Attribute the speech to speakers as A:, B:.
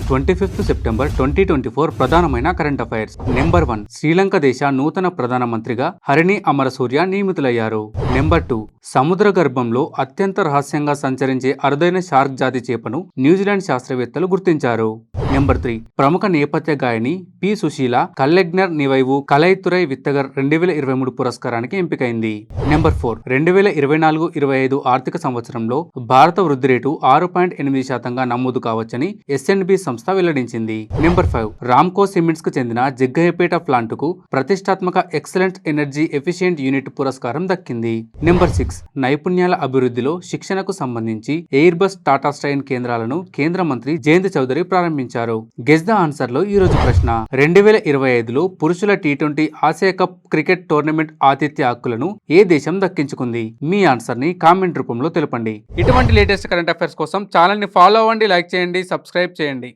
A: 25 September 2024 ప్రధానమైన current affairs. Number 1, Sri Lanka దేశ నూతన ప్రధానమంత్రిగా హరిణి అమరసూర్య నియమితులయ్యారు. నెంబర్ 2, సముద్ర గర్భంలో అత్యంత రహస్యంగా సంచరించే అరుదైన షార్క్ జాతి చేపను న్యూజిలాండ్ శాస్త్రవేత్తలు గుర్తించారు. నెంబర్ 3, ప్రముఖ నేపథ్య గాయని పి సుశీల కల్లెగ్నర్ నివైవు కలైతురై విత్తగర్ 2023 పురస్కారానికి ఎంపికైంది. నెంబర్ 4, 2024-25 ఆర్థిక సంవత్సరంలో భారత వృద్ధి రేటు 6.8% నమోదు కావచ్చని ఎస్ఎన్బి సంస్థ వెల్లడించింది. నెంబర్ 5, రామ్కో సిమెంట్స్ కు చెందిన జగ్గయ్యపేట ప్లాంటుకు ప్రతిష్టాత్మక ఎక్సలెంట్ ఎనర్జీ ఎఫిషియెంట్ యూనిట్ పురస్కారం దక్కింది. నెంబర్ 6, నైపుణ్యాల అభివృద్ధిలో శిక్షణకు సంబంధించి ఎయిర్ బస్ టాటా స్టైన్ కేంద్రాలను కేంద్ర మంత్రి జయంత్ చౌదరి ప్రారంభించారు. గెస్ ద ఆన్సర్ లో ఈ రోజు ప్రశ్న, 2025లో పురుషుల T20 Asia cup cricket tournament ఆతిథ్య హక్కులను ఏ దేశం దక్కించుకుంది? మీ ఆన్సర్ ని కామెంట్ రూపంలో తెలపండి. ఇటువంటి లేటెస్ట్ కరెంట్ అఫైర్స్ కోసం ఛానల్ ని ఫాలో అవ్వండి, లైక్ చేయండి, సబ్స్క్రైబ్ చేయండి.